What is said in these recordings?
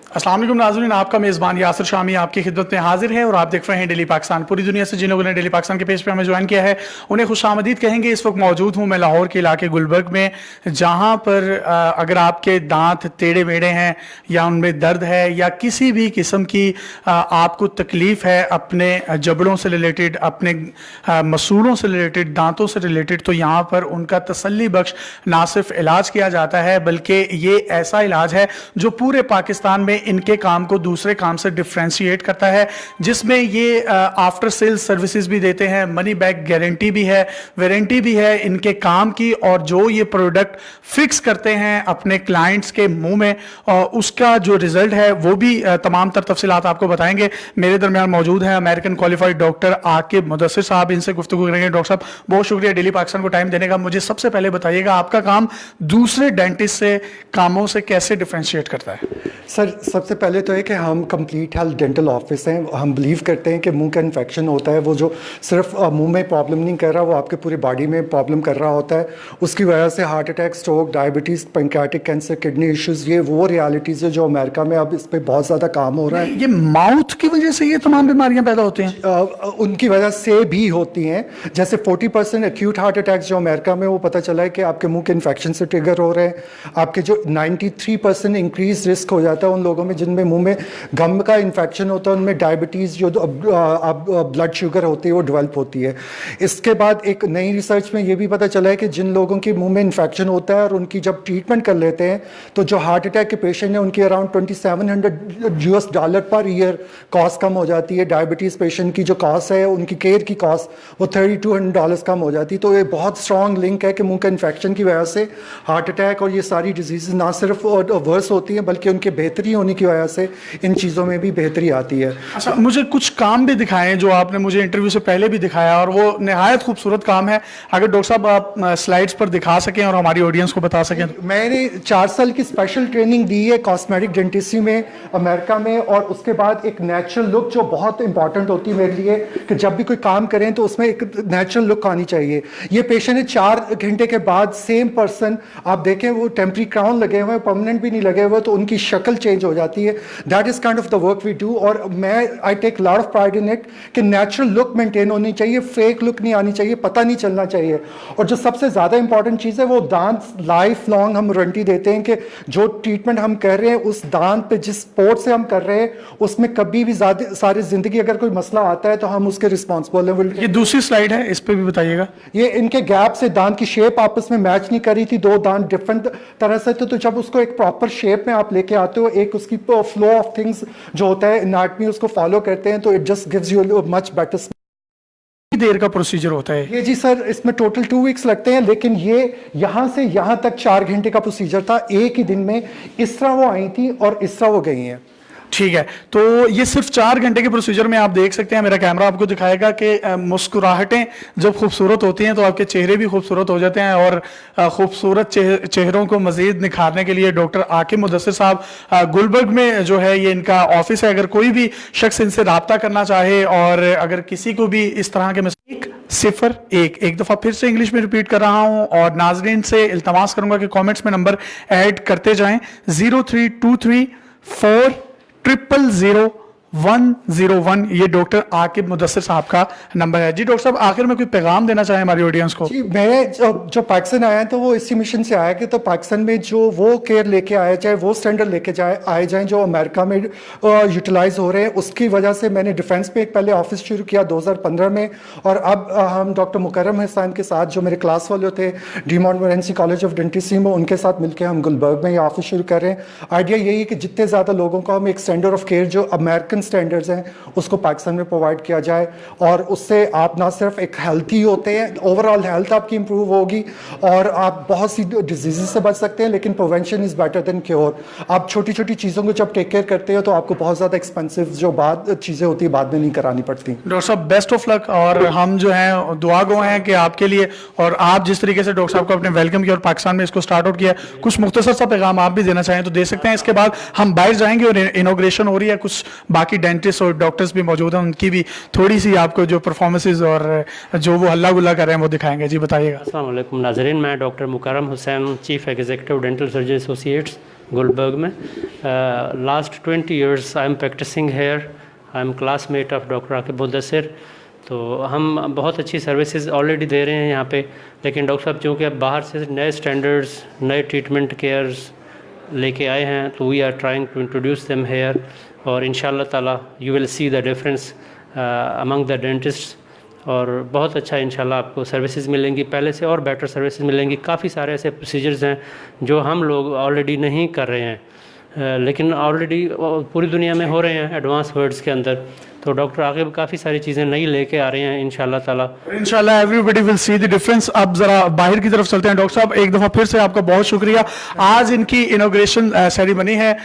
अस्सलाम वालेकुम नाज़रीन, आपका मेज़बान यासिर शामी आपकी खिदमत में हाजिर है और आप देख रहे हैं डेली पाकिस्तान। पूरी दुनिया से जिन लोगों ने डेली पाकिस्तान के पेज पे हमें ज्वाइन किया है उन्हें खुशामदीद कहेंगे। इस वक्त मौजूद हूँ मैं लाहौर के इलाके गुलबर्ग में, जहाँ पर अगर आपके दांत टेढ़े मेढ़े हैं या उनमें दर्द है या किसी भी किस्म की आपको तकलीफ़ है अपने जबड़ों से रिलेटेड, अपने मसूलों से रिलेटेड, दांतों से रिलेटेड, तो यहाँ पर उनका तसल्ली बख्श ना सिर्फ इलाज किया जाता है बल्कि ये ऐसा इलाज है जो पूरे पाकिस्तान में इनके काम को दूसरे काम से डिफ्रेंशिएट करता है, जिसमें ये आफ्टर सेल्स सर्विसेज भी देते हैं, मनी बैक गारंटी भी है, वारंटी भी है इनके काम की। और जो ये प्रोडक्ट फिक्स करते हैं अपने क्लाइंट्स के मुंह में, उसका जो रिजल्ट है वो भी तमाम तर तफसीलात आपको बताएंगे। मेरे दरमियान मौजूद है American qualified doctor Aqib Mudassir साहब, इनसे गुफ्तगू करेंगे। डॉक्टर साहब बहुत शुक्रिया डेली पाकिस्तान को टाइम देने का। मुझे सबसे पहले बताइएगा आपका काम दूसरे डेंटिस्ट से कामों से कैसे डिफ्रेंशिएट करता है? सर सबसे पहले तो है कि हम कंप्लीट हेल्थ डेंटल ऑफिस हैं। हम बिलीव करते हैं कि मुंह का इन्फेक्शन होता है वो जो सिर्फ मुंह में प्रॉब्लम नहीं कर रहा, वो आपके पूरी बॉडी में प्रॉब्लम कर रहा होता है। उसकी वजह से heart attack, stroke, diabetes, pancreatic cancer, kidney issues, ये वो रियलिटीज़ है जो अमेरिका में अब इस पर बहुत ज़्यादा काम हो रहा है। ये माउथ की वजह से ये तमाम बीमारियां पैदा होती हैं? उनकी वजह से भी होती हैं। जैसे 40% एक्यूट हार्ट अटैक्स जो अमेरिका में, वो पता चला है कि आपके मुंह के इन्फेक्शन से ट्रिगर हो रहे हैं। आपके जो 93% इंक्रीज रिस्क हो जाता है उन लोगों में जिनमें मुंह में गम का इन्फेक्शन होता है, उनमें डायबिटीज़ जो ब्लड शुगर होती है वो डेवलप होती है। इसके बाद एक नई रिसर्च में ये भी पता चला है कि जिन लोगों के मुंह में इन्फेक्शन होता है और उनकी जब ट्रीटमेंट कर लेते हैं तो जो हार्ट अटैक के पेशेंट हैं उनकी अराउंड $2700 पर ईयर कॉस्ट कम हो जाती है। डायबिटीज़ पेशेंट की जो कॉस्ट है, उनकी केयर की कॉस्ट, वो $3200 कम हो जाती है। तो ये बहुत स्ट्रॉन्ग लिंक है कि मुंह का इन्फेक्शन की वजह से हार्ट अटैक और ये सारी डिजीज़ ना सिर्फ वर्स होती हैं बल्कि उनके बेहतरी होने की वजह से इन चीज़ों में भी बेहतरी आती है। अच्छा, मुझे कुछ काम भी दिखाएं जो आपने मुझे इंटरव्यू से पहले भी दिखाया और वो निहायत खूबसूरत काम है। अगर डॉक्टर साहब आप स्लाइड्स पर दिखा सकें और हमारी ऑडियंस को बता सकें। मैंने 4 साल की स्पेशल ट्रेनिंग दी है कॉस्मेटिक डेंटिस्ट्री में अमेरिका में, और उसके बाद एक नेचुरल लुक जो बहुत इंपॉर्टेंट होती है मेरे लिए कि जब भी कोई काम करें तो उसमें एक नेचुरल लुक आनी चाहिए। ये पेशेंट है 4 घंटे के बाद सेम पर्सन आप देखें, वो टेम्परी क्राउन लगे हुए हैं, परमानेंट भी नहीं लगे हुए, तो उनकी शक्ल चेंज हो जाती है। That is kind of the work we do. और मैं I take lot of pride in it कि नेचुरल लुक मेंटेन होनी चाहिए, फेक लुक नहीं आनी चाहिए, पता नहीं चलना चाहिए। और जो सबसे ज़्यादा इंपॉर्टेंट चीज़ है वो दांत लाइफ लॉन्ग हम वारंटी देते हैं कि जो ट्रीटमेंट हम कर रहे हैं उस दांत पे जिस स्पोर्ट से हम कर रहे हैं उसमें कभी भी सारी जिंदगी अगर कोई मसला आता है तो हम उसके रिस्पॉन्सिबल हैं। ये दूसरी स्लाइड है, इस पे भी बताइएगा। ये इनके गैप से दांत की शेप आपस में मैच नहीं करी थी, 2 दांत डिफरेंट तरह से थे। तो जब उसको एक प्रॉपर शेप में आप लेके आते हो, एक उसकी फ्लो ऑफ थिंग्स जो होता है एनाटमी उसको फॉलो करते हैं, तो it just gives you much better. देर का प्रोसीजर होता है ये? जी सर, इसमें टोटल 2 वीक्स लगते हैं, लेकिन ये यहाँ से यहाँ तक 4 घंटे का प्रोसीजर था एक ही दिन में। इस तरह वो आई थी और इस तरह वो गई हैं। ठीक है, तो ये सिर्फ 4 घंटे के प्रोसीजर में आप देख सकते हैं, मेरा कैमरा आपको दिखाएगा कि मुस्कुराहटें जब खूबसूरत होती हैं तो आपके चेहरे भी खूबसूरत हो जाते हैं। और खूबसूरत चेहरों को मजीद निखारने के लिए डॉक्टर आकिब मुदस्सिर साहब गुलबर्ग में जो है ये इनका ऑफिस है। अगर कोई भी शख्स इनसे रब्ता करना चाहे और अगर किसी को भी इस तरह के 01 एक दफ़ा फिर से इंग्लिश में रिपीट कर रहा हूं और नाजरीन से इल्तमास करूंगा कि कमेंट्स में नंबर ऐड करते जाएं। 0323400101, ये डॉक्टर आकिब मुदस्सिर साहब का नंबर है। जी डॉक्टर साहब, आखिर में कोई पैगाम देना चाहें हमारी ऑडियंस को? जी, मैं जो पाकिस्तान आया तो वो इसी मिशन से आया कि तो पाकिस्तान में जो वो केयर लेके आया जाए, वो स्टैंडर्ड लेके आए जाएं जो अमेरिका में यूटिलाइज हो रहे हैं। उसकी वजह से मैंने डिफेंस पे एक पहले ऑफिस शुरू किया 2015 में, और अब हम डॉक्टर मुकर्रम हसन के साथ जो मेरे क्लास वाले थे डी मोंटमोरेंसी कॉलेज ऑफ डेंटिस्ट्री में, उनके साथ मिलकर हम गुलबर्ग में ये ऑफिस शुरू कर रहे हैं। आइडिया यही है कि जितने ज़्यादा लोगों को हम एक स्टैंडर्ड ऑफ केयर जो अमेरिकन स्टैंडर्ड्स हैं उसको पाकिस्तान में प्रोवाइड किया जाए, और उससे आप ना सिर्फ एक हेल्थी होते हैं, ओवरऑल हेल्थ आपकी इंप्रूव होगी और आप बहुत सी डिजीज़ से बच सकते हैं। लेकिन prevention is better than cure. आप छोटी छोटी चीज़ों को जब टेक केयर करते हो तो आपको बहुत ज़्यादा एक्सपेंसिव जो चीज़ें होती है बाद में नहीं करानी पड़ती। डॉक्टर साहब बेस्ट ऑफ लक, और हम जो हैं दुआ गो हैं कि आपके लिए, और आप जिस तरीके से डॉक्टर साहब को अपने वेलकम किया और पाकिस्तान में इसको स्टार्ट आउट किया, कुछ मुख्तसर सा पैगाम आप भी देना चाहें तो दे सकते हैं। इसके बाद हम बाहर जाएंगे और इनोग्रेशन हो रही है, कुछ बाकी डेंटिस्ट और डॉक्टर्स भी मौजूद हैं, उनकी भी थोड़ी सी आपको जो परफॉर्मेंसेज और जो वो हल्ला गुल्ला कर रहे हैं वो दिखाएंगे। जी बताइएगा। अस्सलाम वालेकुम नाज़रीन, मैं doctor Mukarram Hussain, chief executive dental surgeon associates Gulberg में। Last 20 years I am practising here, I am classmate of doctor Aqib Mudassir. तो हम बहुत अच्छी सर्विसेज ऑलरेडी दे रहे हैं यहाँ पे, लेकिन डॉक्टर साहब चूँकि अब बाहर से नए स्टैंडर्ड्स, नए ट्रीटमेंट केयर्स लेके आए हैं, तो we are trying to introduce them here, और इंशाल्लाह ताला you will see the difference among the dentists, और बहुत अच्छा इंशाल्लाह आपको सर्विसेज मिलेंगी, पहले से और बेटर सर्विसेज मिलेंगी। काफ़ी सारे ऐसे प्रोसीजर्स हैं जो हम लोग ऑलरेडी नहीं कर रहे हैं, लेकिन ऑलरेडी पूरी दुनिया में हो रहे हैं एडवांस वर्ड्स के अंदर। तो डॉक्टर आकिब काफ़ी सारी चीज़ें नई लेके आ रहे हैं इंशाल्लाह ताला। इंशाल्लाह everybody will see the difference. अब जरा बाहर की तरफ चलते हैं। डॉक्टर साहब, एक दफ़ा फिर से आपका बहुत शुक्रिया। आज इनकी इनॉग्रेशन सेरेमनी है,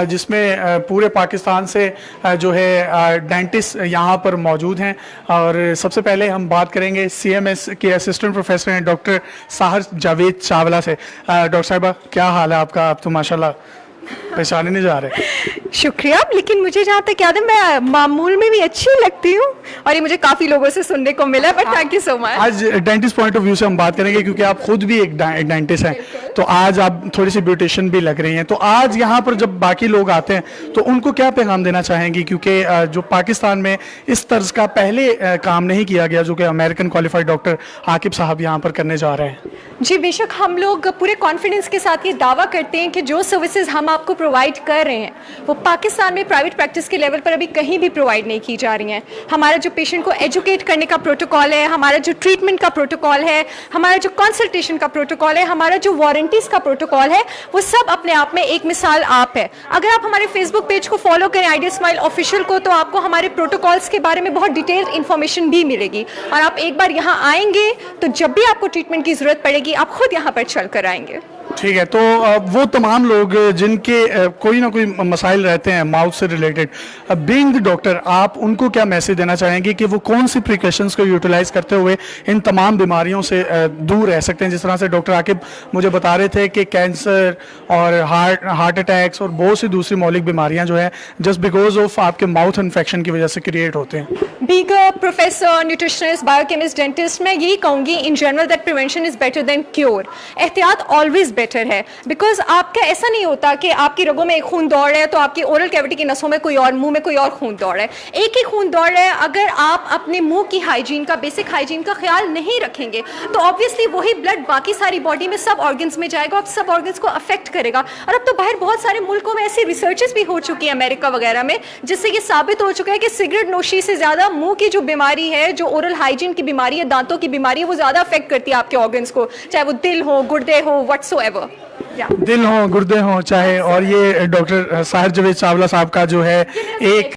जिसमें पूरे पाकिस्तान से जो है डेंटिस्ट यहाँ पर मौजूद हैं, और सबसे पहले हम बात करेंगे CMS के असिस्टेंट प्रोफेसर हैं डॉक्टर साहर जावेद चावला से। डॉक्टर साहिबा, क्या हाल है आपका? आप तो माशाल्लाह पहचाने नहीं जा रहे। शुक्रिया, लेकिन मुझे जहाँ तक याद है मैं मामूल में भी अच्छी लगती हूँ, और ये मुझे काफ़ी लोगों से सुनने को मिला, but thank you so much. आज डेंटिस्ट पॉइंट ऑफ व्यू से हम बात करेंगे, क्योंकि आप खुद भी एक डेंटिस्ट हैं, तो आज आप थोड़ी सी ब्यूटिशियन भी लग रही हैं। तो आज यहाँ पर जब बाकी लोग आते हैं तो उनको क्या पैगाम देना चाहेंगी, क्योंकि जो पाकिस्तान में इस तर्ज का पहले काम नहीं किया गया, जो कि अमेरिकन क्वालिफाइड डॉक्टर आकिब साहब यहाँ पर करने जा रहे हैं। जी बेशक, हम लोग पूरे कॉन्फिडेंस के साथ ये दावा करते हैं कि जो सर्विसेज हम आपको प्रोवाइड कर रहे हैं वो पाकिस्तान में प्राइवेट प्रैक्टिस के लेवल पर अभी कहीं भी प्रोवाइड नहीं की जा रही हैं। हमारा जो पेशेंट को एजुकेट करने का प्रोटोकॉल है, हमारा जो ट्रीटमेंट का प्रोटोकॉल है, हमारा जो कंसल्टेशन का प्रोटोकॉल है, हमारा जो वारंटीज़ का प्रोटोकॉल है, वो सब अपने आप में एक मिसाल आप है। अगर आप हमारे फेसबुक पेज को फॉलो करें, आइडिया स्माइल ऑफिशियल को, तो आपको हमारे प्रोटोकॉल्स के बारे में बहुत डिटेल्ड इन्फॉर्मेशन भी मिलेगी, और आप एक बार यहाँ आएंगे तो जब भी आपको ट्रीटमेंट की ज़रूरत पड़ेगी आप खुद यहाँ पर चल कर आएंगे। ठीक है, तो वो तमाम लोग जिनके कोई ना कोई मसाइल रहते हैं माउथ से रिलेटेड, बीइंग द डॉक्टर, आप उनको क्या मैसेज देना चाहेंगे कि वो कौन सी प्रिकॉशंस को यूटिलाइज करते हुए इन तमाम बीमारियों से दूर रह सकते हैं? जिस तरह से डॉक्टर आकिब मुझे बता रहे थे कि कैंसर और हार्ट अटैक्स और बहुत सी दूसरी मौलिक बीमारियां जो है जस्ट बिकॉज ऑफ आपके माउथ इन्फेक्शन की वजह से क्रिएट होते हैं। Being a professor, nutritionist, biochemist, dentist, मैं यही कहूँगी in general that prevention is better than cure. एहतियात ऑलवेज बेटर है, बिकॉज आपका ऐसा नहीं होता कि आपकी रगों में एक खून दौड़ रहा है तो आपकी ओरल कैविटी की नसों में कोई और, मुंह में कोई और खून दौड़ रहा है। एक ही खून दौड़ रहा है। अगर आप अपने मुंह की हाइजीन का, बेसिक हाइजीन का ख्याल नहीं रखेंगे तो ऑब्वियसली वही ब्लड बाकी सारी बॉडी में सब ऑर्गन्स में जाएगा और सब ऑर्गन्स को अफेक्ट करेगा। और अब तो बाहर बहुत सारे मुल्कों में ऐसी रिसर्चेस भी हो चुकी है, अमेरिका वगैरह में, जिससे ये साबित हो चुका है कि सिगरेट नोशी से ज़्यादा मुंह की जो बीमारी है, जो ओरल हाइजीन की बीमारी है, दांतों की बीमारी है, वो ज़्यादा अफेक्ट करती है आपके ऑर्गन्स को, चाहे वो दिल हो, गुर्दे हो, व्हाट्सोएवर। दिल हो, गुर्दे हो चाहे, और ये डॉक्टर साहर जावेद चावला साहब का जो है एक